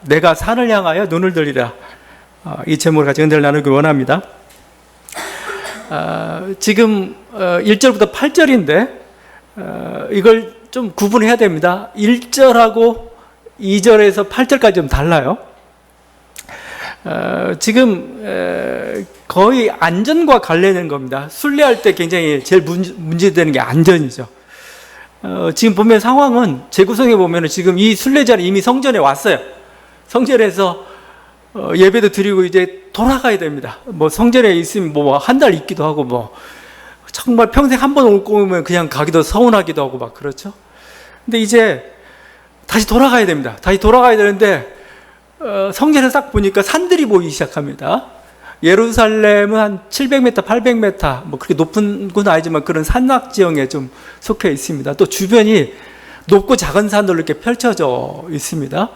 내가 산을 향하여 눈을 들리라. 이 제목을 같이 은혜를 나누기 원합니다. 지금 1절부터 8절인데 이걸 좀 구분해야 됩니다. 1절하고 2절에서 8절까지 좀 달라요. 지금 거의 안전과 관련된 겁니다. 순례할 때 굉장히 제일 문제되는 게 안전이죠. 지금 보면 상황은 재구성해 보면 지금 이 순례자는 이미 성전에 왔어요. 성전에서 예배도 드리고 이제 돌아가야 됩니다. 뭐 성전에 있으면 뭐 한 달 있기도 하고 뭐 정말 평생 한 번 올 거면 그냥 가기도 서운하기도 하고 막 그렇죠. 근데 이제 다시 돌아가야 됩니다. 다시 돌아가야 되는데 성전에 딱 보니까 산들이 보이기 시작합니다. 예루살렘은 한 700m, 800m 뭐 그렇게 높은 건 아니지만 그런 산악 지형에 좀 속해 있습니다. 또 주변이 높고 작은 산들로 이렇게 펼쳐져 있습니다.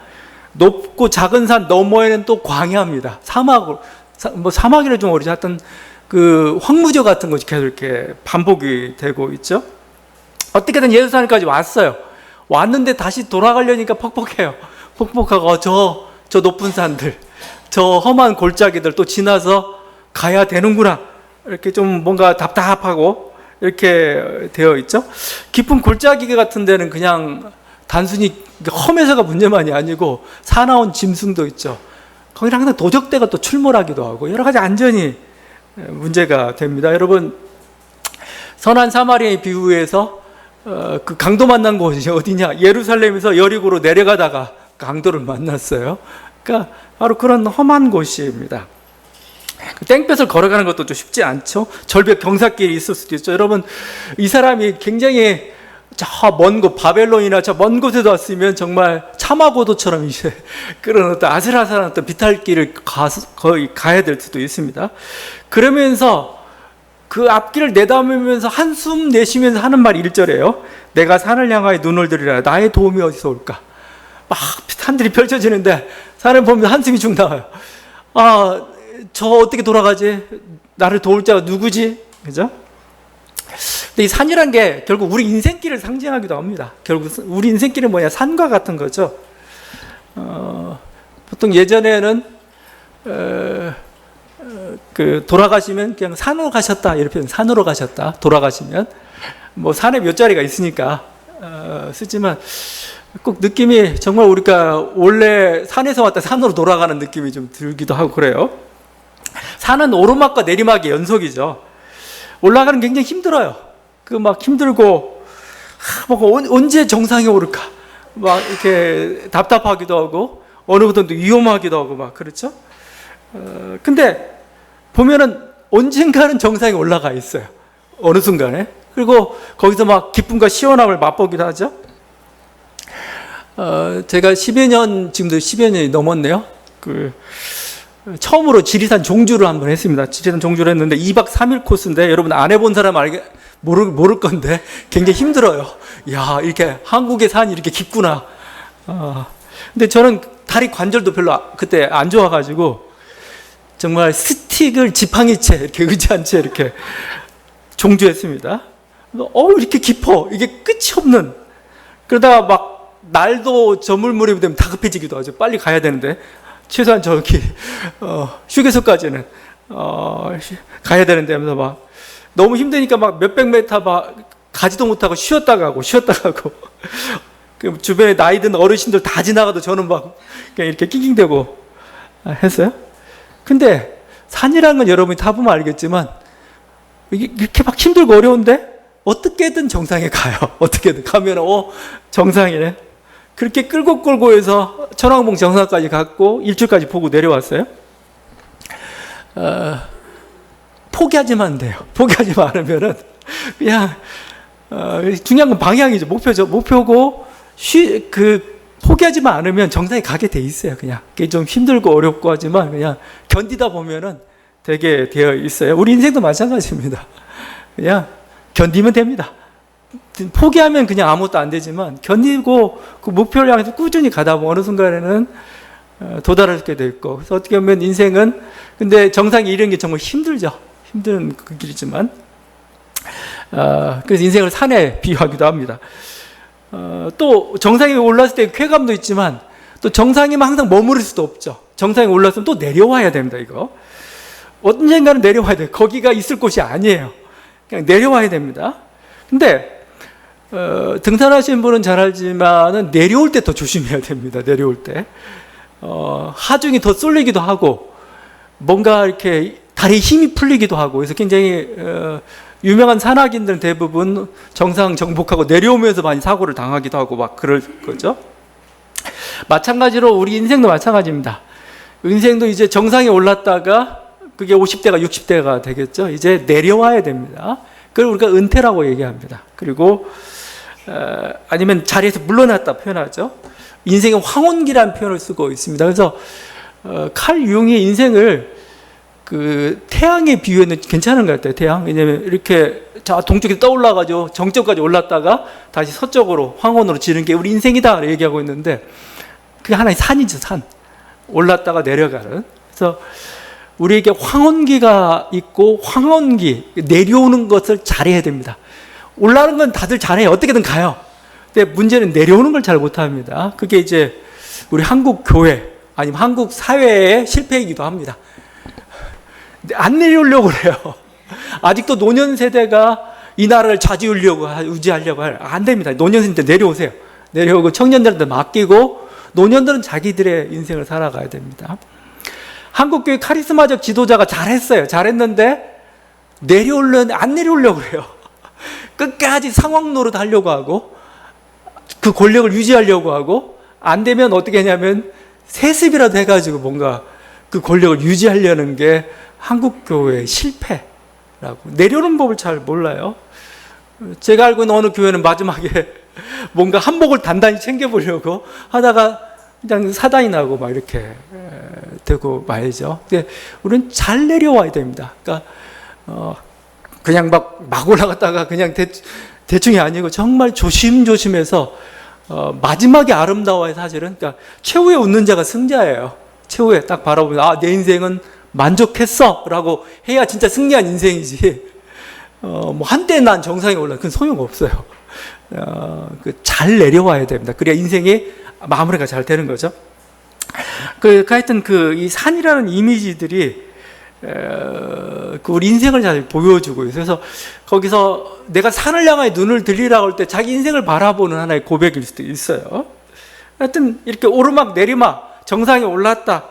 높고 작은 산 너머에는 또 광야입니다. 사막이라 좀 어리죠. 하여튼 그 황무지 같은 것이 계속 이렇게 반복이 되고 있죠. 어떻게든 예루살렘까지 왔어요. 왔는데 다시 돌아가려니까 퍽퍽해요. 퍽퍽하고 저 높은 산들, 저 험한 골짜기들 또 지나서 가야 되는구나. 이렇게 좀 뭔가 답답하고 이렇게 되어 있죠. 깊은 골짜기 같은 데는 그냥 단순히 험해서가 문제만이 아니고 사나운 짐승도 있죠. 거기는 항상 도적대가 또 출몰하기도 하고 여러 가지 안전이 문제가 됩니다. 여러분, 선한 사마리아의 비유에서 그 강도 만난 곳이 어디냐? 예루살렘에서 여리고로 내려가다가 강도를 만났어요. 그러니까 바로 그런 험한 곳입니다. 땡볕을 걸어가는 것도 좀 쉽지 않죠. 절벽 경사길이 있을 수도 있죠. 여러분, 이 사람이 굉장히 저 먼 곳, 바벨론이나 저 먼 곳에도 왔으면 정말 차마고도처럼 이제 그런 어떤 아슬아슬한 어떤 비탈길을 거의 가야 될 수도 있습니다. 그러면서 그 앞길을 내다보면서 한숨 내쉬면서 하는 말이 1절이에요. 내가 산을 향하여 눈을 들이라. 나의 도움이 어디서 올까? 막 산들이 펼쳐지는데 산을 보면 한숨이 쭉 나와요. 저 어떻게 돌아가지? 나를 도울 자가 누구지? 그죠? 근데 이 산이란 게 결국 우리 인생길을 상징하기도 합니다. 결국 우리 인생길은 뭐냐? 산과 같은 거죠. 보통 예전에는 그 돌아가시면 그냥 산으로 가셨다 이렇게 표현, 산으로 가셨다 돌아가시면 뭐 산에 몇 자리가 있으니까 쓰지만 꼭 느낌이 정말 우리가 원래 산에서 왔다 산으로 돌아가는 느낌이 좀 들기도 하고 그래요. 산은 오르막과 내리막의 연속이죠. 올라가는 게 굉장히 힘들어요. 그 막 힘들고 언제 정상에 오를까 막 이렇게 답답하기도 하고 어느 것도 위험하기도 하고 막 그렇죠. 근데 보면은 언젠가는 정상에 올라가 있어요. 어느 순간에. 그리고 거기서 막 기쁨과 시원함을 맛보기도 하죠. 제가 10여 년, 지금도 10여 년이 넘었네요. 처음으로 지리산 종주를 한번 했습니다. 지리산 종주를 했는데 2박 3일 코스인데 여러분 안 해본 사람 모를 건데 굉장히 힘들어요. 야, 이렇게 한국의 산이 이렇게 깊구나. 근데 저는 다리 관절도 별로 그때 안 좋아가지고 정말 스틱을 지팡이 채 이렇게 의지한 채 이렇게 종주했습니다. 이렇게 깊어. 이게 끝이 없는. 그러다가 막 날도 저물무렵이 되면 다급해지기도 하죠. 빨리 가야 되는데 최소한 저기 휴게소까지는 가야 되는데 하면서 막 너무 힘드니까 막 몇백 메타 막 가지도 못하고 쉬었다 가고 그 주변에 나이 든 어르신들 다 지나가도 저는 막 그냥 이렇게 낑낑대고 했어요. 근데 산이라는 건 여러분이 타보면 알겠지만 이게 이렇게 막 힘들고 어려운데 어떻게든 정상에 가요. 어떻게든 가면 정상이네. 그렇게 끌고 해서 천왕봉 정상까지 갔고 일출까지 보고 내려왔어요. 포기하지만 돼요. 포기하지만 않으면은 그냥 중요한 건 방향이죠. 목표죠. 목표고 포기하지만 않으면 정상에 가게 돼 있어요. 그냥 그게 좀 힘들고 어렵고 하지만 그냥 견디다 보면은 되게 되어 있어요. 우리 인생도 마찬가지입니다. 그냥 견디면 됩니다. 포기하면 그냥 아무것도 안 되지만 견디고 그 목표를 향해서 꾸준히 가다 보면 어느 순간에는 도달하게 될 있고. 그래서 어떻게 보면 인생은 근데 정상에 이르는 게 정말 힘들죠. 힘든 그 길이지만 그래서 인생을 산에 비유하기도 합니다. 또 정상에 올랐을 때 쾌감도 있지만 또 정상이면 항상 머무를 수도 없죠. 정상에 올랐으면 또 내려와야 됩니다, 이거. 언젠가는 내려와야 돼요. 거기가 있을 곳이 아니에요. 그냥 내려와야 됩니다. 근데 등산하시는 분은 잘 알지만은 내려올 때 더 조심해야 됩니다. 내려올 때 하중이 더 쏠리기도 하고 뭔가 이렇게 다리에 힘이 풀리기도 하고 그래서 굉장히 유명한 산악인들은 대부분 정상 정복하고 내려오면서 많이 사고를 당하기도 하고 막 그럴 거죠. 마찬가지로 우리 인생도 마찬가지입니다. 인생도 이제 정상에 올랐다가 그게 50대가 60대가 되겠죠. 이제 내려와야 됩니다. 그걸 우리가 은퇴라고 얘기합니다. 그리고 아니면 자리에서 물러났다 표현하죠. 인생의 황혼기라는 표현을 쓰고 있습니다. 그래서 칼 융이 인생을 그 태양에 비유해는 괜찮은 것 같아요. 태양. 왜냐하면 이렇게 자 동쪽에 떠올라가지고 정점까지 올랐다가 다시 서쪽으로 황혼으로 지는 게 우리 인생이다 얘기하고 있는데 그게 하나의 산이죠. 산. 올랐다가 내려가는. 그래서 우리에게 황혼기가 있고 황혼기 내려오는 것을 잘해야 됩니다. 올라가는 건 다들 잘해요. 어떻게든 가요. 근데 문제는 내려오는 걸 잘 못합니다. 그게 이제 우리 한국 교회 아니면 한국 사회의 실패이기도 합니다. 안 내려오려고 그래요. 아직도 노년 세대가 이 나라를 유지하려고 안 됩니다. 노년 세대 내려오세요. 내려오고 청년들한테 맡기고 노년들은 자기들의 인생을 살아가야 됩니다. 한국교회 카리스마적 지도자가 잘했어요. 잘했는데 안 내려오려고 그래요. 끝까지 상황 노릇 하려고 하고 그 권력을 유지하려고 하고 안 되면 어떻게 하냐면 세습이라도 해가지고 뭔가 그 권력을 유지하려는 게 한국교회의 실패라고. 내려오는 법을 잘 몰라요. 제가 알고 있는 어느 교회는 마지막에 뭔가 한복을 단단히 챙겨보려고 하다가 그냥 사단이 나고 막 이렇게 되고 말이죠. 근데 우리는 잘 내려와야 됩니다. 그러니까 그냥 막 올라갔다가 그냥 대충이 아니고 정말 조심조심해서 마지막에 아름다워야 사실은. 그러니까 최후에 웃는 자가 승자예요. 최후에 딱 바라보면 내 인생은 만족했어 라고 해야 진짜 승리한 인생이지. 뭐 한때 난 정상에 올라 그건 소용없어요. 잘 내려와야 됩니다. 그래야 인생이 마무리가 잘 되는 거죠. 하여튼 이 산이라는 이미지들이 우리 인생을 잘 보여주고 있어요. 그래서 거기서 내가 산을 향하여 눈을 들리라고 할 때 자기 인생을 바라보는 하나의 고백일 수도 있어요. 하여튼 이렇게 오르막 내리막 정상에 올랐다.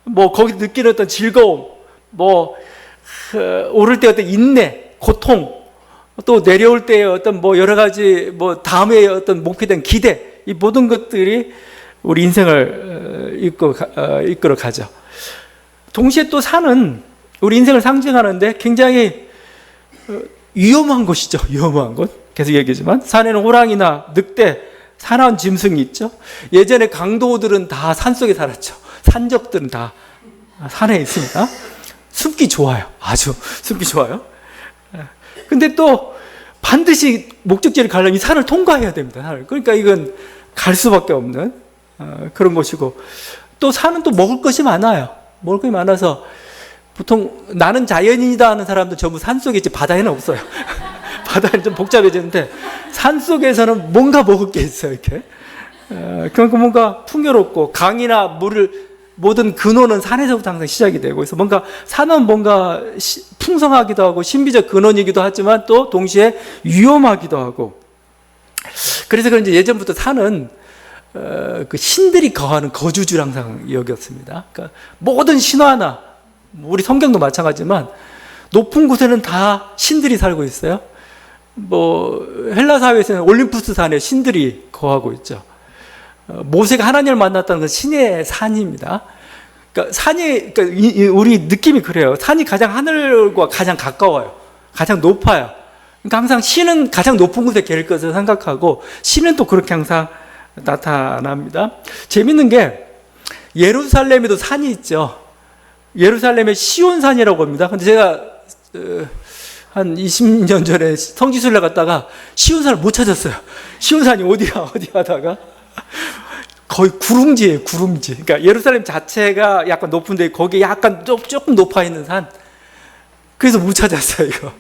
뭐 거기 느끼는 어떤 즐거움, 뭐 오를 때 어떤 인내, 고통, 또 내려올 때의 어떤 뭐 여러 가지 뭐 다음에 어떤 목표된 기대, 이 모든 것들이 우리 인생을 이끌어 가죠. 동시에 또 산은 우리 인생을 상징하는데 굉장히 위험한 곳이죠. 위험한 곳. 계속 얘기지만 산에는 호랑이나 늑대, 사나운 짐승이 있죠. 예전에 강도들은 다 산속에 살았죠. 산적들은 다 산에 있습니다. 숨기 좋아요. 아주 숨기 좋아요. 근데 또 반드시 목적지를 가려면 이 산을 통과해야 됩니다. 그러니까 이건 갈 수밖에 없는 그런 곳이고, 또 산은 또 먹을 것이 많아요. 먹을 것이 많아서 보통 나는 자연인이다 하는 사람들 전부 산속에 있지 바다에는 없어요. 바다는 좀 복잡해지는데 산속에서는 뭔가 먹을 게 있어요. 이렇게. 그러니까 뭔가 풍요롭고 강이나 모든 근원은 산에서부터 항상 시작이 되고, 그래서 뭔가 산은 뭔가 풍성하기도 하고 신비적 근원이기도 하지만 또 동시에 위험하기도 하고, 그래서 그런지 예전부터 산은 그 신들이 거하는 거주지를 항상 여겼습니다. 그러니까 모든 신화나 우리 성경도 마찬가지지만 높은 곳에는 다 신들이 살고 있어요. 뭐 헬라 사회에서는 올림푸스 산에 신들이 거하고 있죠. 모세가 하나님을 만났다는 건 신의 산입니다. 그러니까 그러니까 우리 느낌이 그래요. 산이 가장 하늘과 가장 가까워요. 가장 높아요. 그러니까 항상 신은 가장 높은 곳에 계실 것을 생각하고 신은 또 그렇게 항상 나타납니다. 재밌는 게 예루살렘에도 산이 있죠. 예루살렘에 시온산이라고 합니다. 근데 제가 한 20년 전에 성지순례 갔다가 시온산을 못 찾았어요. 시온산이 어디야 하다가 거의 구름지예요. 구름지. 그러니까 예루살렘 자체가 약간 높은데 거기에 약간 조금 높아 있는 산. 그래서 못 찾았어요, 이거.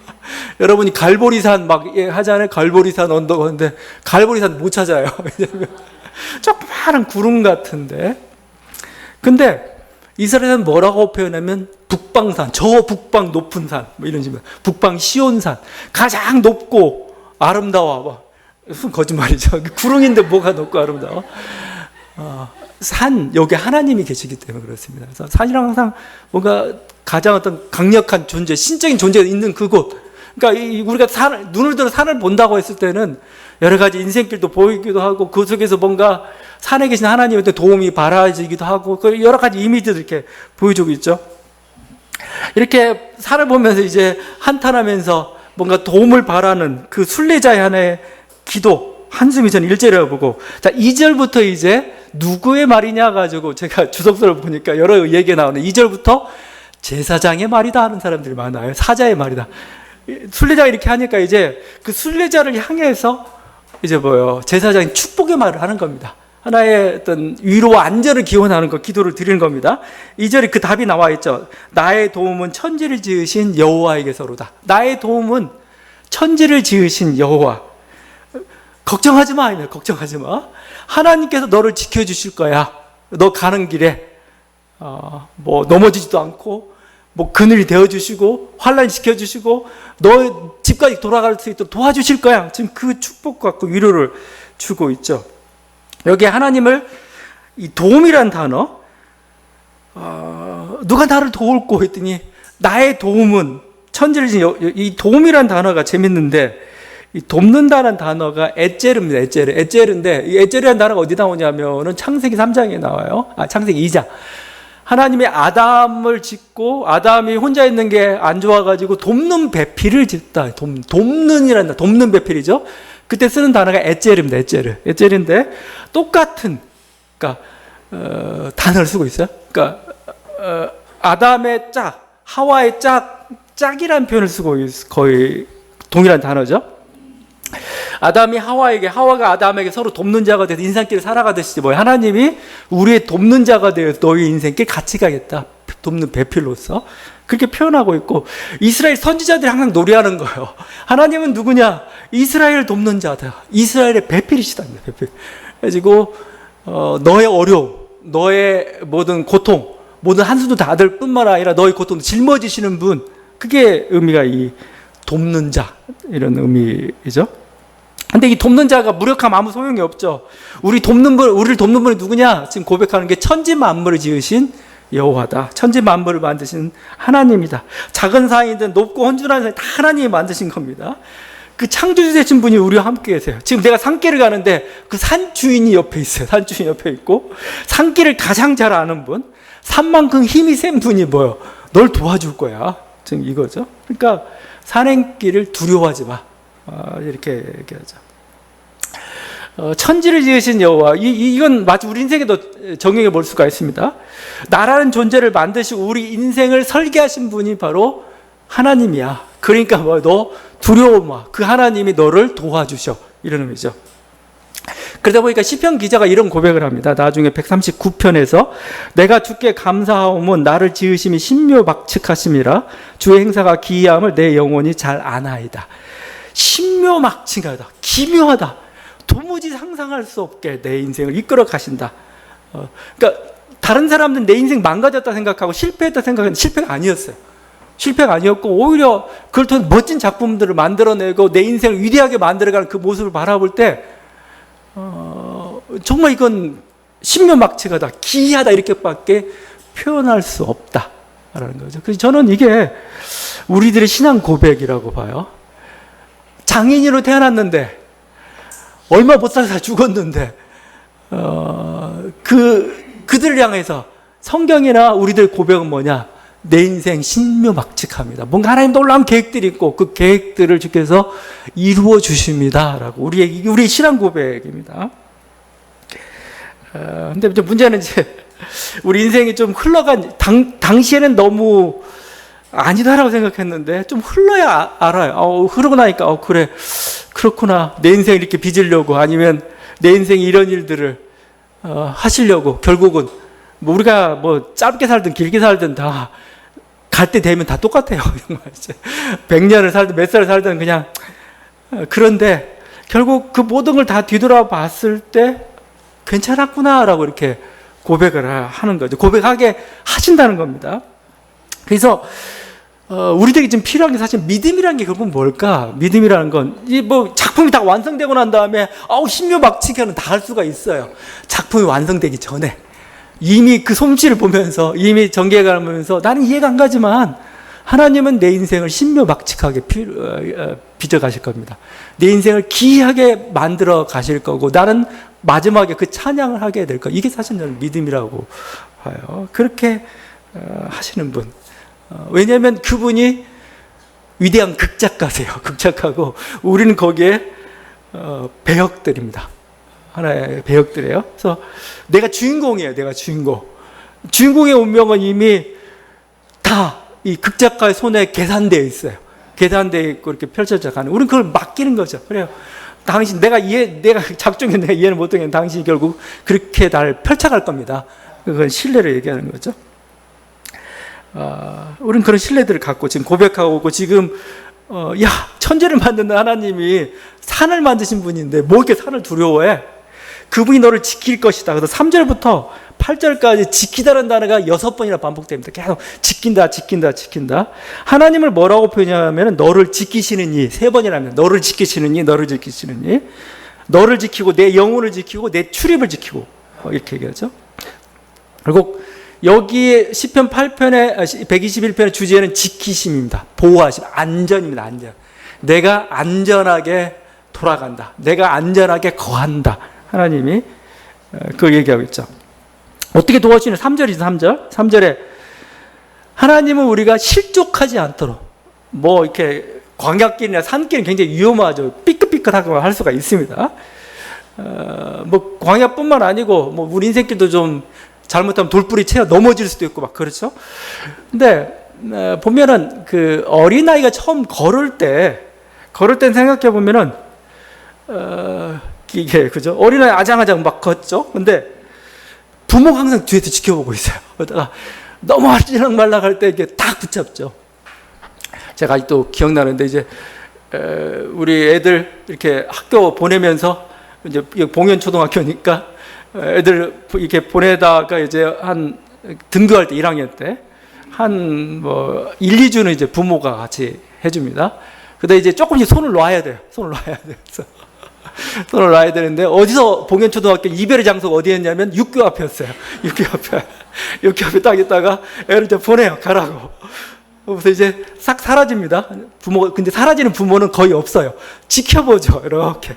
여러분이 갈보리산 막 하잖아요. 갈보리산 언덕. 근데 갈보리산 못 찾아요. 왜냐면 조그마한 구름 같은데. 근데 이스라엘은 뭐라고 표현하면 북방산, 저 북방 높은 산, 뭐 이런 식으로 북방 시온산, 가장 높고 아름다워. 무슨 거짓말이죠. 구름인데 뭐가 높고 아름다워? 산, 여기 하나님이 계시기 때문에 그렇습니다. 그래서 산이랑 항상 뭔가 가장 어떤 강력한 존재, 신적인 존재가 있는 그곳. 그러니까 우리가 눈을 들어 산을 본다고 했을 때는 여러 가지 인생길도 보이기도 하고 그 속에서 뭔가 산에 계신 하나님한테 도움이 바라지기도 하고 여러 가지 이미지들 이렇게 보여주고 있죠. 이렇게 산을 보면서 이제 한탄하면서 뭔가 도움을 바라는 그 순례자의 하나의 기도, 한숨이 전 1절이라고 보고, 자, 2절부터 이제 누구의 말이냐 가지고 제가 주석서를 보니까 여러 얘기가 나오네. 2절부터 제사장의 말이다 하는 사람들이 많아요. 사자의 말이다. 순례자가 이렇게 하니까 이제 그 순례자를 향해서 이제 제사장이 축복의 말을 하는 겁니다. 하나의 어떤 위로와 안전을 기원하는 거, 기도를 드리는 겁니다. 2절에 그 답이 나와 있죠. 나의 도움은 천지를 지으신 여호와에게서로다. 나의 도움은 천지를 지으신 여호와. 걱정하지 마, 아니면 걱정하지 마. 하나님께서 너를 지켜주실 거야. 너 가는 길에 넘어지지도 않고 그늘이 되어주시고 환란 시켜주시고 너 집까지 돌아갈 수 있도록 도와주실 거야. 지금 그 축복 갖고 위로를 주고 있죠. 여기 하나님을 이 도움이란 단어, 누가 나를 도울고 했더니 나의 도움은 천지를 지은 이 도움이란 단어가 재밌는데 이 돕는다는 단어가 에제르입니다. 에제르인데 이 에제르라는 단어가 어디 나오냐면은 창세기 3장에 나와요. 창세기 2장. 하나님이 아담을 짓고 아담이 혼자 있는 게 안 좋아가지고 돕는 배필을 짓다. 돕는 배필이죠. 그때 쓰는 단어가 에제르입니다. 에제르인데 똑같은 단어를 쓰고 있어요. 그러니까 아담의 짝, 하와의 짝이라는 표현을 쓰고 거의 동일한 단어죠. 아담이 하와에게, 하와가 아담에게 서로 돕는 자가 돼서 인생길을 살아가듯이 하나님이 우리의 돕는 자가 되어서 너희 인생길 같이 가겠다. 돕는 배필로서 그렇게 표현하고 있고, 이스라엘 선지자들이 항상 노래하는 거예요. 하나님은 누구냐? 이스라엘을 돕는 자다. 이스라엘의 배필이시다. 배필. 그래가지고 너의 어려움, 너의 모든 고통, 모든 한숨도 다 아들 뿐만 아니라 너의 고통도 짊어지시는 분, 그게 의미가 이 돕는 자, 이런 의미이죠. 근데 이 돕는 자가 무력하면 아무 소용이 없죠. 우리를 돕는 분이 누구냐? 지금 고백하는 게 천지 만물을 지으신 여호와다. 천지 만물을 만드신 하나님이다. 작은 산이든 높고 헌준한 산이 다 하나님이 만드신 겁니다. 그 창조주 되신 분이 우리와 함께 계세요. 지금 내가 산길을 가는데 그 산 주인이 옆에 있어요. 산 주인이 옆에 있고, 산길을 가장 잘 아는 분, 산만큼 힘이 센 분이 널 도와줄 거야. 지금 이거죠. 그러니까 산행길을 두려워하지 마. 이렇게 얘기하죠. 천지를 지으신 여호와, 이건 마치 우리 인생에도 적용해 볼 수가 있습니다. 나라는 존재를 만드시고 우리 인생을 설계하신 분이 바로 하나님이야. 그러니까 너 두려워 마. 그 하나님이 너를 도와주셔. 이런 의미죠. 그러다 보니까 시편 기자가 이런 고백을 합니다. 나중에 139편에서 내가 주께 감사하오면 나를 지으심이 신묘막측하심이라 주의 행사가 기이함을 내 영혼이 잘 아나이다. 신묘막측하다. 기묘하다. 도무지 상상할 수 없게 내 인생을 이끌어 가신다. 그러니까 다른 사람들은 내 인생 망가졌다 생각하고 실패했다 생각했는데 실패가 아니었어요. 실패가 아니었고 오히려 그걸 통해 멋진 작품들을 만들어내고 내 인생을 위대하게 만들어가는 그 모습을 바라볼 때 정말 이건 신묘막측하다, 기이하다 이렇게밖에 표현할 수 없다라는 거죠. 그래서 저는 이게 우리들의 신앙 고백이라고 봐요. 장인으로 태어났는데 얼마 못 살다 죽었는데 그들을 향해서 성경이나 우리들 고백은 뭐냐? 내 인생 신묘막측합니다. 뭔가 하나님 놀라운 계획들이 있고 그 계획들을 주께서 이루어 주십니다라고 우리의 신앙 고백입니다. 근데 문제는 이제 우리 인생이 좀 흘러간 당시에는 너무 아니다라고 생각했는데 좀 흘러야 알아요. 흐르고 나니까 그래 그렇구나. 내 인생 이렇게 빚으려고 아니면 내 인생 이런 일들을 하시려고 결국은 우리가 짧게 살든 길게 살든 다 갈 때 되면 다 똑같아요. 100년을 살든 몇 살을 살든 그냥 그런데 결국 그 모든 걸 다 뒤돌아 봤을 때 괜찮았구나라고 이렇게 고백을 하는 거죠. 고백하게 하신다는 겁니다. 그래서 우리들에게 지금 필요한 게 사실 믿음이라는 게 결국은 뭘까? 믿음이라는 건 이 뭐 작품이 다 완성되고 난 다음에 신묘막치기는 다 할 수가 있어요. 작품이 완성되기 전에 이미 그 솜씨를 보면서 이미 전개가 보면서 나는 이해가 안 가지만 하나님은 내 인생을 신묘막측하게 빚어 가실 겁니다. 내 인생을 기이하게 만들어 가실 거고 나는 마지막에 그 찬양을 하게 될 거. 이게 사실 저는 믿음이라고 봐요. 그렇게 하시는 분. 왜냐하면 그분이 위대한 극작가세요. 극작가고 우리는 거기에 배역들입니다. 하나의 배역들이에요. 그래서 내가 주인공이에요. 내가 주인공. 주인공의 운명은 이미 다 이 극작가의 손에 계산되어 있어요. 계산되어 있고 이렇게 펼쳐져 가는. 우리는 그걸 맡기는 거죠. 그래요. 당신 내가 작중에 내가 이해를 못하겠는 당신이 결국 그렇게 날 펼쳐갈 겁니다. 그건 신뢰를 얘기하는 거죠. 우리는 그런 신뢰들을 갖고 지금 고백하고 오고 지금 천지를 만드는 하나님이 산을 만드신 분인데 뭐 이렇게 산을 두려워해? 그분이 너를 지킬 것이다. 그래서 3절부터 8절까지 지키다는 단어가 6번이나 반복됩니다. 계속 지킨다, 지킨다, 지킨다. 하나님을 뭐라고 표현하냐면 너를 지키시는 이 3번이라면 너를 지키시는 이, 너를 지키시는 이, 너를 지키고 내 영혼을 지키고 내 출입을 지키고 이렇게 얘기하죠. 그리고 여기에 시편 8편의 121편의 주제는 지키심입니다. 보호하심, 안전입니다. 안전. 내가 안전하게 돌아간다. 내가 안전하게 거한다. 하나님이 그걸 얘기하고 있죠. 어떻게 도와주시냐? 3절이죠. 3절. 3절에 하나님은 우리가 실족하지 않도록 뭐 이렇게 광야길이나 산길은 굉장히 위험하죠. 삐끗삐끗하고 할 수가 있습니다. 뭐 광야뿐만 아니고 뭐 우리 인생길도 좀 잘못하면 돌뿌리 채워 넘어질 수도 있고 막 그렇죠. 근데 보면은 그 어린아이가 처음 걸을 때 생각해 보면은 이게 그죠? 어린아이 아장아장 막 걷죠. 근데 부모가 항상 뒤에서 지켜보고 있어요. 그러다가 넘어지랑 말락할 때 이게 딱 붙잡죠. 제가 아직도 기억나는데 이제 우리 애들 이렇게 학교 보내면서 이제 봉현 초등학교니까 애들 이렇게 보내다가 이제 한 등교할 때 1학년 때 한 뭐 1, 2주는 이제 부모가 같이 해줍니다. 근데 이제 조금씩 손을 놔야 돼요. 손을 놔야 돼요. 손을 놔야 되는데 어디서 봉현초등학교 이별의 장소가 어디였냐면 육교 앞이었어요. 육교 앞에 딱 있다가 애를 이제 보내요. 가라고. 그래서 이제 싹 사라집니다. 근데 사라지는 부모는 거의 없어요. 지켜보죠. 이렇게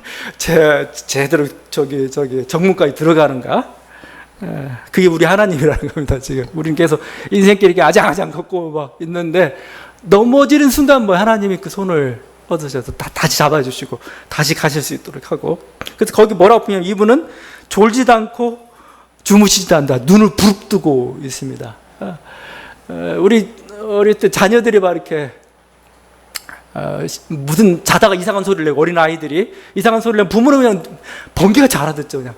제대로 저기 정문까지 들어가는가. 그게 우리 하나님이라는 겁니다. 지금 우리는 계속 인생길 이렇게 아장아장 걷고 막 있는데 넘어지는 순간 뭐 하나님이 그 손을 얻으셔서 다시 잡아주시고 다시 가실 수 있도록 하고. 그래서 거기 뭐라고 표현하면 이분은 졸지도 않고 주무시지도 않는다. 눈을 부릅뜨고 있습니다. 우리 어릴 때 자녀들이 막 이렇게 무슨 자다가 이상한 소리를 내고 어린 아이들이 이상한 소리를 내면 부모는 그냥 번개가 잘 알아듣죠. 그냥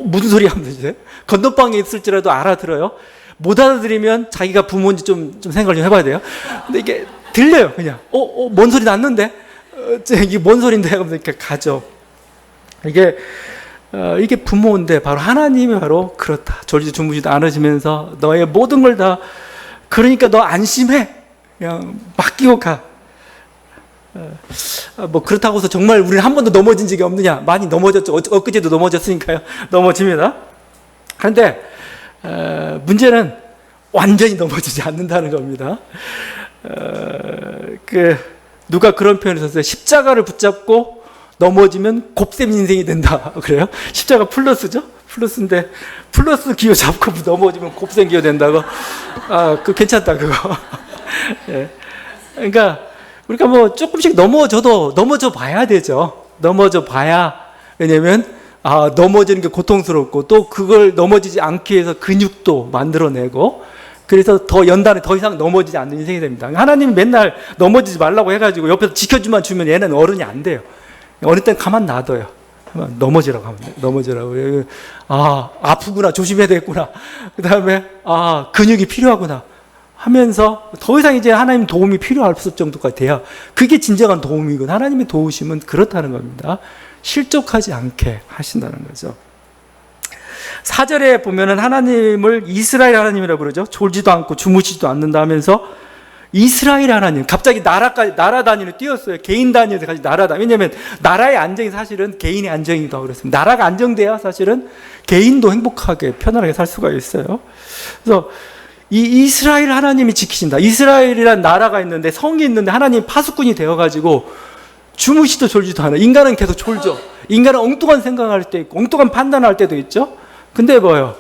무슨 소리 하면 되지? 건너방에 있을지라도 알아들어요. 못 알아들으면 자기가 부모인지 좀 생각을 좀 해봐야 돼요. 근데 이게 들려요. 그냥 뭔 소리 났는데 이게 뭔 소리인데 하면서 이렇게 가죠. 이게 부모인데 바로 하나님이 바로 그렇다. 졸지도 주무지도 않으시면서 너의 모든 걸 다 그러니까 너 안심해. 그냥 맡기고 가. 뭐 그렇다고 해서 정말 우리는 한 번도 넘어진 적이 없느냐? 많이 넘어졌죠. 엊그제도 넘어졌으니까요. 넘어집니다. 그런데 문제는 완전히 넘어지지 않는다는 겁니다. 누가 그런 표현을 썼어요. 십자가를 붙잡고 넘어지면 곱셈 인생이 된다. 그래요? 십자가 플러스죠? 플러스인데 플러스 기호 잡고 넘어지면 곱셈 기호 된다고. 그거 괜찮다 그거. 예. 그러니까 우리가 뭐 조금씩 넘어져 봐야 되죠. 넘어져 봐야. 왜냐면 넘어지는 게 고통스럽고 또 그걸 넘어지지 않기 위해서 근육도 만들어내고 그래서 더 연단에 더 이상 넘어지지 않는 인생이 됩니다. 하나님이 맨날 넘어지지 말라고 해가지고 옆에서 지켜주만 주면 얘는 어른이 안 돼요. 어느 땐 가만 놔둬요. 넘어지라고 하면 돼. 넘어지라고. 아프구나. 조심해야 되겠구나. 그 다음에 근육이 필요하구나 하면서 더 이상 이제 하나님 도움이 필요할 정도까지 돼야 그게 진정한 도움이고 하나님의 도우심은 그렇다는 겁니다. 실족하지 않게 하신다는 거죠. 4절에 보면은 하나님을 이스라엘 하나님이라고 그러죠. 졸지도 않고 주무시지도 않는다 하면서 이스라엘 하나님, 갑자기 나라 단위로 띄었어요. 개인 단위에서 나라 단위. 왜냐하면 나라의 안정이 사실은 개인의 안정이다 그랬습니다. 나라가 안정돼야 사실은 개인도 행복하게 편안하게 살 수가 있어요. 그래서 이 이스라엘 하나님이 지키신다. 이스라엘이라는 나라가 있는데, 성이 있는데 하나님 파수꾼이 되어가지고 주무시도 졸지도 않아. 인간은 계속 졸죠. 인간은 엉뚱한 생각할 때 있고 엉뚱한 판단할 때도 있죠. 근데 뭐예요?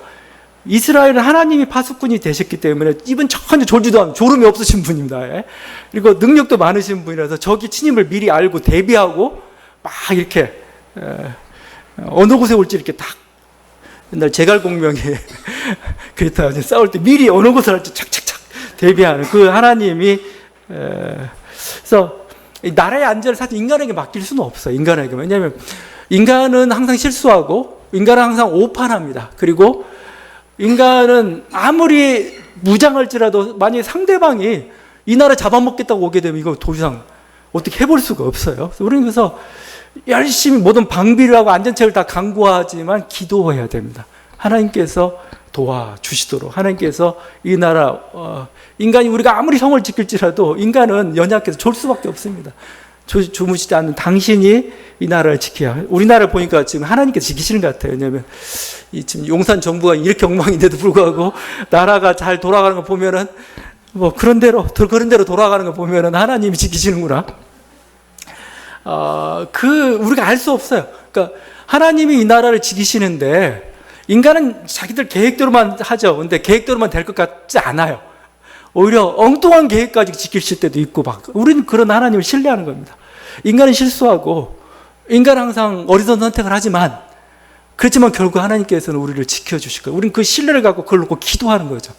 이스라엘은 하나님이 파수꾼이 되셨기 때문에 이분 전혀 졸지도 않고 졸음이 없으신 분입니다. 그리고 능력도 많으신 분이라서 적이 침입을 미리 알고 대비하고 막 이렇게 어느 곳에 올지 이렇게 딱, 옛날 제갈공명에 그랬다 싸울 때 미리 어느 곳을 할지 착착착 대비하는 그 하나님이, 그래서 나라의 안전을 사실 인간에게 맡길 수는 없어요. 인간에게. 왜냐하면 인간은 항상 실수하고 인간은 항상 오판합니다. 그리고 인간은 아무리 무장할지라도 만약에 상대방이 이 나라 잡아먹겠다고 오게 되면 이거 더 이상 어떻게 해볼 수가 없어요. 우리는 그래서 열심히 모든 방비를 하고 안전책을 다 강구하지만 기도해야 됩니다. 하나님께서 도와주시도록. 하나님께서 이 나라, 인간이 우리가 아무리 성을 지킬지라도 인간은 연약해서 졸 수밖에 없습니다. 주무시지 않는 당신이 이 나라를 지켜야. 우리나라를 보니까 지금 하나님께서 지키시는 것 같아요. 왜냐하면 지금 용산 정부가 이렇게 엉망인데도 불구하고 나라가 잘 돌아가는 거 보면은 뭐 그런 대로 돌아가는 거 보면은 하나님이 지키시는구나. 우리가 알 수 없어요. 그러니까 하나님이 이 나라를 지키시는데 인간은 자기들 계획대로만 하죠. 근데 계획대로만 될 것 같지 않아요. 오히려 엉뚱한 계획까지 지키실 때도 있고 막. 우리는 그런 하나님을 신뢰하는 겁니다. 인간은 실수하고 인간은 항상 어리석은 선택을 하지만, 그렇지만 결국 하나님께서는 우리를 지켜주실 거예요. 우리는 그 신뢰를 갖고 그걸 놓고 기도하는 거죠.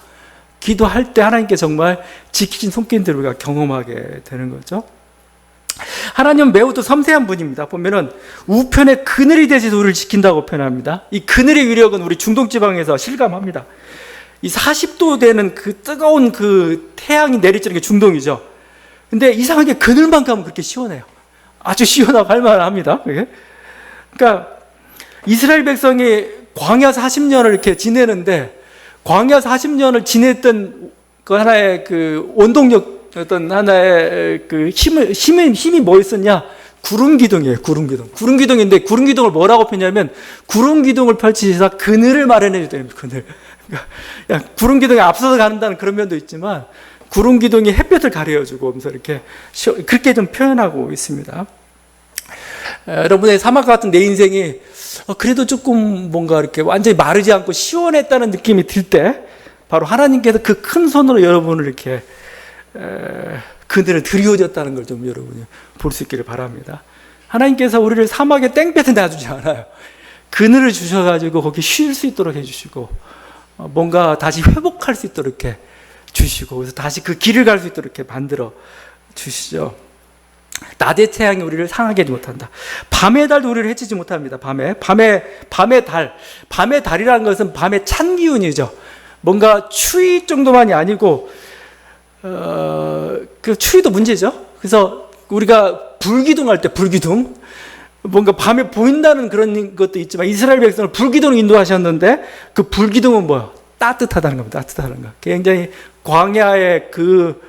기도할 때 하나님께 정말 지키신 손길들을 우리가 경험하게 되는 거죠. 하나님은 매우 또 섬세한 분입니다. 보면은 우편의 그늘이 되셔서 우리를 지킨다고 표현합니다. 이 그늘의 위력은 우리 중동지방에서 실감합니다. 이 40도 되는 그 뜨거운 그 태양이 내리쬐는 게 중동이죠. 근데 이상하게 그늘만 가면 그렇게 시원해요. 아주 시원하고 할만합니다. 그러니까 이스라엘 백성이 광야 40년을 이렇게 지내는데, 광야 40년을 지냈던 그 하나의 그 원동력, 어떤 하나의 그 힘이 뭐였었냐? 구름기둥이에요. 구름기둥인데 구름기둥을 뭐라고 표현하냐면 구름기둥을 펼치시사 그늘을 마련해 줘야 됩니다. 그늘. 그러니까 구름기둥에 앞서서 가는다는 그런 면도 있지만 구름기둥이 햇볕을 가려주고 하면서 이렇게 그렇게 좀 표현하고 있습니다. 여러분의 사막 같은 내 인생이 그래도 조금 뭔가 이렇게 완전히 마르지 않고 시원했다는 느낌이 들 때 바로 하나님께서 그 큰 손으로 여러분을 이렇게 그늘을 들이워줬다는 걸 좀 여러분이 볼 수 있기를 바랍니다. 하나님께서 우리를 사막에 땡볕에 놔주지 않아요. 그늘을 주셔가지고 거기 쉴 수 있도록 해주시고 뭔가 다시 회복할 수 있도록 이렇게 주시고, 그래서 다시 그 길을 갈 수 있도록 이렇게 만들어 주시죠. 낮의 태양이 우리를 상하게 하지 못한다. 밤의 달도 우리를 해치지 못합니다. 밤의 달이라는 것은 밤의 찬 기운이죠. 뭔가 추위 정도만이 아니고 그 추위도 문제죠. 그래서 우리가 불기둥 뭔가 밤에 보인다는 그런 것도 있지만 이스라엘 백성을 불기둥으로 인도하셨는데 그 불기둥은 뭐야? 따뜻하다는 겁니다. 따뜻하다는 거. 굉장히 광야의 그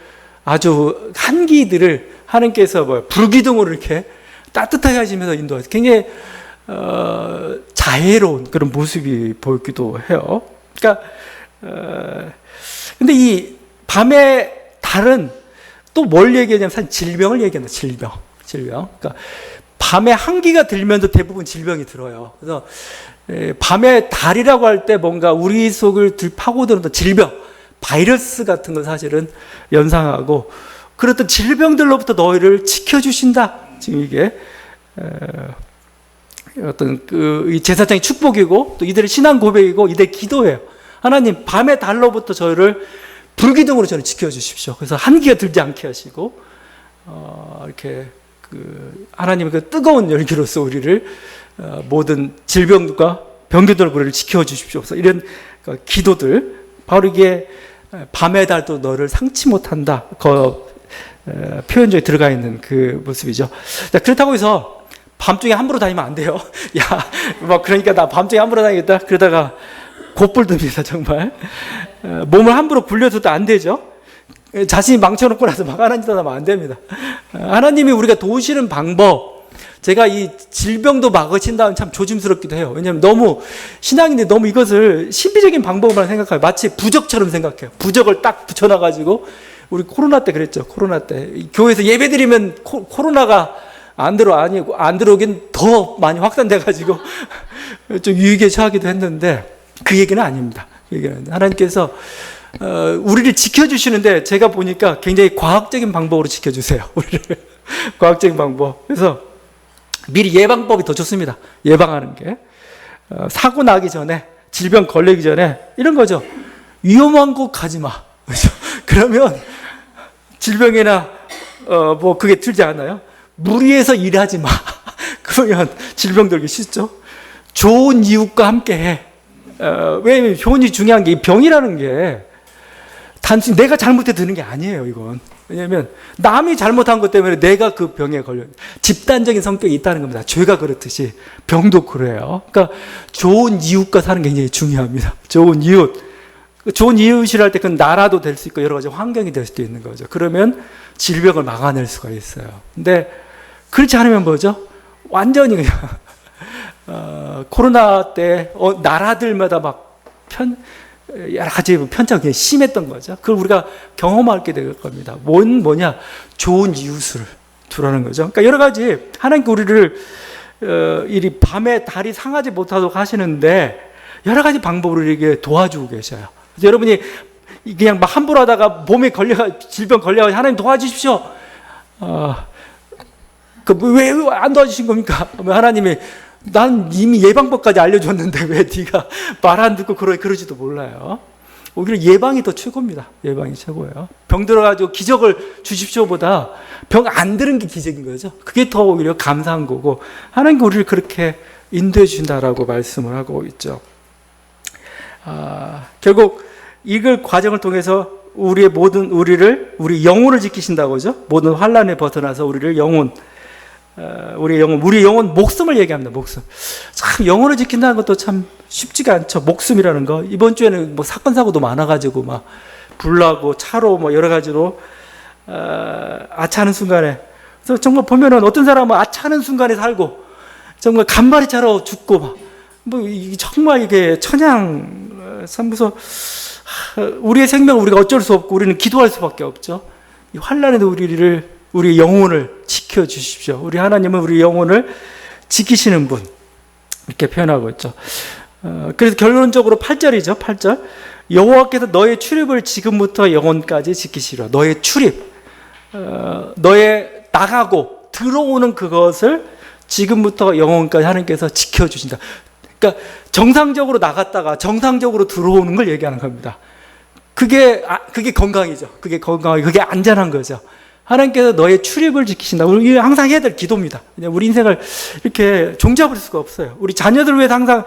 아주 한기들을 하나님께서 불기둥으로 이렇게 따뜻하게 하시면서 인도하세요. 굉장히 자애로운 그런 모습이 보이기도 해요. 그러니까 근데 이 밤의 달은 또 뭘 얘기하냐면 사실 질병을 얘기한다. 질병. 그러니까 밤에 한기가 들면서 대부분 질병이 들어요. 그래서 밤의 달이라고 할 때 뭔가 우리 속을 파고드는 질병, 바이러스 같은 건 사실은 연상하고, 그렇던 질병들로부터 너희를 지켜주신다. 지금 이게 어떤 이 제사장의 축복이고 또 이들의 신앙 고백이고 이들의 기도예요. 하나님, 밤의 달로부터 저희를 불기둥으로 저를 지켜주십시오. 그래서 한기가 들지 않게 하시고 이렇게 하나님의 그 뜨거운 열기로서 우리를 모든 질병과 병기들로 우리를 지켜주십시오. 이런 기도들, 바로 이게 밤의 달도 너를 상치 못한다. 표현 중에 들어가 있는 그 모습이죠. 자, 그렇다고 해서 밤중에 함부로 다니면 안 돼요. 야, 뭐 그러니까 나 밤중에 함부로 다니겠다. 그러다가 곧불 듭니다, 정말. 몸을 함부로 굴려줘도 안 되죠. 자신이 망쳐놓고 나서 막 하나님 떠나면 안 됩니다. 하나님이 우리가 도우시는 방법, 제가 이 질병도 막으신다면 참 조심스럽기도 해요. 왜냐하면 너무 신앙인데 너무 이것을 신비적인 방법으로 생각해요. 마치 부적처럼 생각해요. 부적을 딱 붙여놔가지고 우리 코로나 때 그랬죠. 코로나 때 교회에서 예배드리면 코로나가 안 들어오긴 더 많이 확산돼가지고 좀 유익에 처하기도 했는데 그 얘기는 아닙니다. 그 얘기는 아닙니다. 하나님께서 우리를 지켜주시는데 제가 보니까 굉장히 과학적인 방법으로 지켜주세요. 우리를 과학적인 방법. 그래서 미리 예방법이 더 좋습니다. 예방하는 게 사고 나기 전에, 질병 걸리기 전에 이런 거죠. 위험한 곳 가지 마. 그렇죠? 그러면 질병이나 뭐 그게 들지 않아요? 무리해서 일하지 마. 그러면 질병 들기 쉽죠. 좋은 이웃과 함께 해. 왜냐면 효원이 중요한 게 이 병이라는 게 단순히 내가 잘못해 드는 게 아니에요, 이건. 왜냐면 남이 잘못한 것 때문에 내가 그 병에 걸려요. 집단적인 성격이 있다는 겁니다. 죄가 그렇듯이 병도 그래요. 그러니까 좋은 이웃과 사는 게 굉장히 중요합니다. 좋은 이웃. 좋은 이웃이랄 때 그건 나라도 될 수 있고 여러 가지 환경이 될 수도 있는 거죠. 그러면 질병을 막아낼 수가 있어요. 근데 그렇지 않으면 뭐죠? 완전히 그냥 코로나 때 나라들마다 막 여러 가지 편차가 굉장히 심했던 거죠. 그걸 우리가 경험하게 될 겁니다. 뭐냐? 좋은 이웃을 두라는 거죠. 그러니까 여러 가지 하나님께 우리를 이 밤에 달이 상하지 못하도록 하시는데 여러 가지 방법으로 이렇게 도와주고 계셔요. 그래서 여러분이 그냥 막 함부로 하다가 몸에 질병 걸려서 하나님 도와주십시오. 왜 안 도와주신 겁니까? 하나님이 난 이미 예방법까지 알려줬는데 왜 네가 말 안 듣고 그러지도 몰라요. 오히려 예방이 더 최고입니다. 예방이 최고예요. 병 들어가지고 기적을 주십시오보다 병 안 들은 게 기적인 거죠. 그게 더 오히려 감사한 거고 하나님께 우리를 그렇게 인도해 주신다라고 말씀을 하고 있죠. 결국 이걸 과정을 통해서 우리 영혼을 지키신다고 하죠. 모든 환난에 벗어나서 우리의 영혼, 목숨을 얘기합니다. 목숨. 참 영혼을 지킨다는 것도 참 쉽지가 않죠. 목숨이라는 거. 이번 주에는 뭐 사건 사고도 많아가지고 막 불나고 차로 뭐 여러 가지로 아차하는 순간에. 그래서 정말 보면은 어떤 사람은 아차하는 순간에 살고 정말 간발의 차로 죽고 막 뭐 정말 이게 천양 삼부서 우리의 생명을 우리가 어쩔 수 없고 우리는 기도할 수밖에 없죠. 이 환난에도 우리 영혼을 지켜 주십시오. 우리 하나님은 우리 영혼을 지키시는 분 이렇게 표현하고 있죠. 그래서 결론적으로 8절이죠. 8절. 여호와께서 너의 출입을 지금부터 영원까지 지키시리라. 너의 출입, 너의 나가고 들어오는 그것을 지금부터 영원까지 하나님께서 지켜주신다. 그러니까 정상적으로 나갔다가 정상적으로 들어오는 걸 얘기하는 겁니다. 그게 건강이죠. 그게 안전한 거죠. 하나님께서 너의 출입을 지키신다. 우리 항상 해야 될 기도입니다. 우리 인생을 이렇게 종잡을 수가 없어요. 우리 자녀들 위해서 항상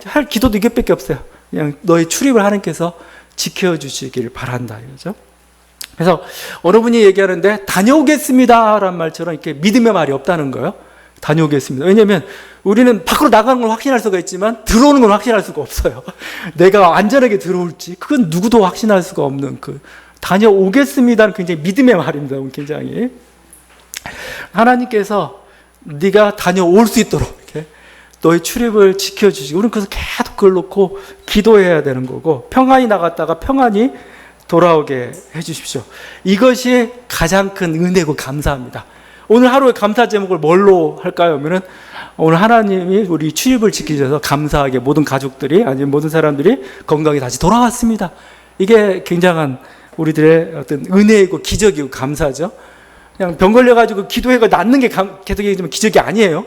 할 기도도 이것밖에 없어요. 그냥 너의 출입을 하나님께서 지켜주시길 바란다. 이거죠. 그래서 어느 분이 얘기하는데 다녀오겠습니다라는 말처럼 이렇게 믿음의 말이 없다는 거예요. 다녀오겠습니다. 왜냐하면 우리는 밖으로 나가는 걸 확신할 수가 있지만 들어오는 건 확신할 수가 없어요. 내가 안전하게 들어올지 그건 누구도 확신할 수가 없는 다녀오겠습니다는 굉장히 믿음의 말입니다. 굉장히 하나님께서 네가 다녀올 수 있도록 이렇게 너의 출입을 지켜주시고 우리는 그래서 계속 그걸 놓고 기도해야 되는 거고 평안히 나갔다가 평안히 돌아오게 해주십시오. 이것이 가장 큰 은혜고 감사합니다. 오늘 하루의 감사 제목을 뭘로 할까요? 그러면은 오늘 하나님이 우리 출입을 지키셔서 감사하게 모든 가족들이 아니면 모든 사람들이 건강히 다시 돌아왔습니다. 이게 굉장한 우리들의 어떤 은혜이고 기적이고 감사죠. 그냥 병 걸려가지고 기도해가 낫는 게 계속 기적이 아니에요.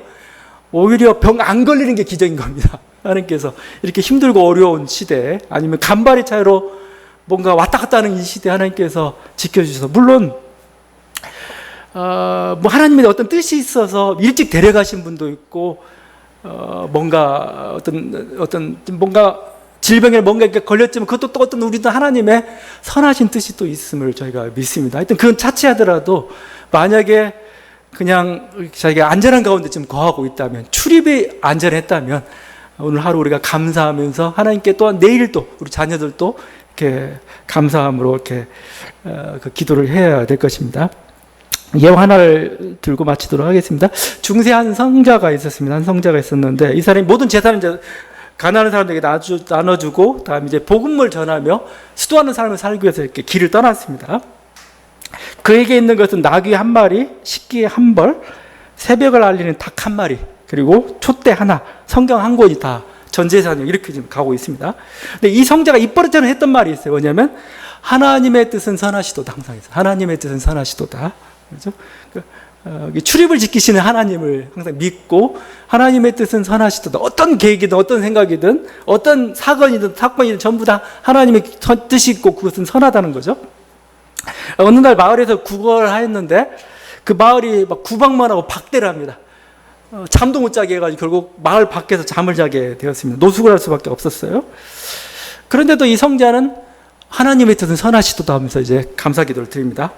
오히려 병 안 걸리는 게 기적인 겁니다. 하나님께서 이렇게 힘들고 어려운 시대에 아니면 간발의 차이로 뭔가 왔다 갔다 하는 이 시대에 하나님께서 지켜주셔서 물론 뭐 하나님의 어떤 뜻이 있어서 일찍 데려가신 분도 있고 뭔가 질병에 뭔가 이렇게 걸렸지만 그것도 또 어떤 우리도 하나님의 선하신 뜻이 또 있음을 저희가 믿습니다. 하여튼 그건 차치하더라도 만약에 그냥 자기가 안전한 가운데 좀 거하고 있다면, 출입이 안전했다면 오늘 하루 우리가 감사하면서 하나님께 또한 내일도 우리 자녀들도 이렇게 감사함으로 이렇게 그 기도를 해야 될 것입니다. 예화 하나를 들고 마치도록 하겠습니다. 중세 한 성자가 있었습니다. 한 성자가 있었는데 이 사람이 모든 재산을 이제 가난한 사람들에게 나눠주고 다음 이제 복음을 전하며 수도하는 삶을 살기 위해서 이렇게 길을 떠났습니다. 그에게 있는 것은 나귀 한 마리, 식기 한 벌, 새벽을 알리는 닭 한 마리, 그리고 촛대 하나, 성경 한 권이 다 전 재산이 이렇게 지금 가고 있습니다. 근데 이 성자가 입버릇처럼 했던 말이 있어요. 뭐냐면 하나님의 뜻은 선하시도다. 항상 있어요. 하나님의 뜻은 선하시도다. 그렇죠? 출입을 지키시는 하나님을 항상 믿고 하나님의 뜻은 선하시도다. 어떤 계획이든 어떤 생각이든 어떤 사건이든 사건이든 전부 다 하나님의 뜻이 있고 그것은 선하다는 거죠. 어느 날 마을에서 구걸을 하였는데 그 마을이 막 구박만 하고 박대를 합니다. 잠도 못 자게 해가지고 결국 마을 밖에서 잠을 자게 되었습니다. 노숙을 할 수밖에 없었어요. 그런데도 이 성자는 하나님의 뜻은 선하시도다 하면서 이제 감사 기도를 드립니다.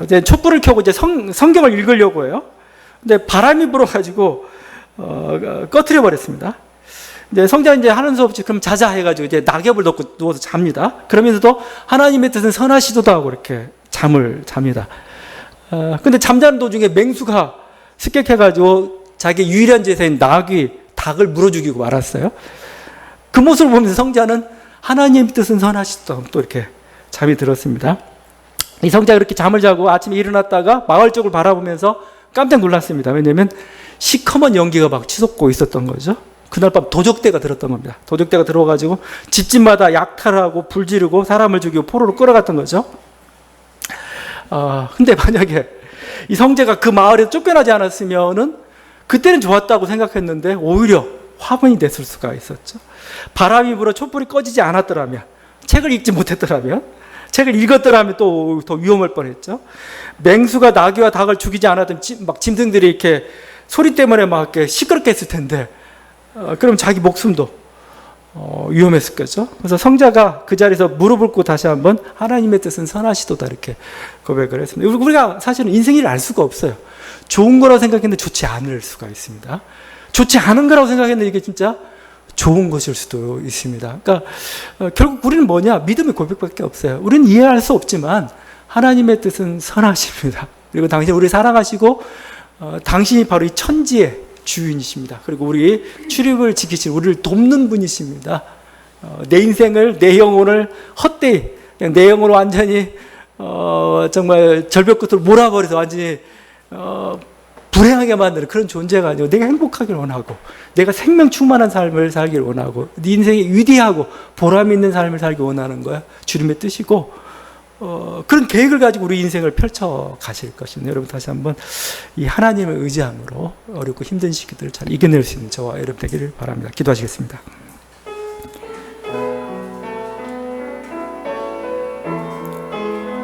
이제 촛불을 켜고 이제 성경을 읽으려고 해요. 근데 바람이 불어가지고 꺼트려 버렸습니다. 이제 성자 이제 하는 수 없이 그럼 자자 해가지고 이제 낙엽을 덮고 누워서 잡니다. 그러면서도 하나님의 뜻은 선하시도다 하고 이렇게 잠을 잡니다. 근데 잠자는 도중에 맹수가 습격해가지고 자기 유일한 제사인 나귀, 닭을 물어 죽이고 말았어요. 그 모습을 보면서 성자는 하나님의 뜻은 선하시도다 또 이렇게 잠이 들었습니다. 이 성자가 이렇게 잠을 자고 아침에 일어났다가 마을 쪽을 바라보면서 깜짝 놀랐습니다. 왜냐하면 시커먼 연기가 막 치솟고 있었던 거죠. 그날 밤 도적대가 들었던 겁니다. 도적대가 들어와가지고 집집마다 약탈하고 불 지르고 사람을 죽이고 포로로 끌어갔던 거죠. 근데 만약에 이 성자가 그 마을에서 쫓겨나지 않았으면은 그때는 좋았다고 생각했는데 오히려 화분이 됐을 수가 있었죠. 바람이 불어 촛불이 꺼지지 않았더라면, 책을 읽지 못했더라면, 책을 읽었더라면 또 더 위험할 뻔했죠. 맹수가 나귀와 닭을 죽이지 않았던 막 짐승들이 이렇게 소리 때문에 막 이렇게 시끄럽게 했을 텐데, 그럼 자기 목숨도 위험했을 거죠. 그래서 성자가 그 자리에서 무릎을 꿇고 다시 한번 하나님의 뜻은 선하시도다 이렇게 고백을 했습니다. 우리가 사실은 인생을 알 수가 없어요. 좋은 거라고 생각했는데 좋지 않을 수가 있습니다. 좋지 않은 거라고 생각했는데 이게 진짜 좋은 것일 수도 있습니다. 그러니까 결국 우리는 뭐냐? 믿음의 고백밖에 없어요. 우리는 이해할 수 없지만 하나님의 뜻은 선하십니다. 그리고 당신 우리를 사랑하시고 당신이 바로 이 천지의 주인이십니다. 그리고 우리 출입을 지키신 우리를 돕는 분이십니다. 내 인생을, 내 영혼을 헛되이 그냥 내 영혼을 완전히 정말 절벽 끝으로 몰아버려서 완전히 불행하게 만드는 그런 존재가 아니고 내가 행복하기를 원하고 내가 생명 충만한 삶을 살기를 원하고 네 인생이 위대하고 보람 있는 삶을 살기 원하는 거야. 주님의 뜻이고 그런 계획을 가지고 우리 인생을 펼쳐 가실 것입니다. 여러분 다시 한번 이 하나님을 의지함으로 어렵고 힘든 시기들을 잘 이겨낼 수 있는 저와 여러분 되기를 바랍니다. 기도하시겠습니다.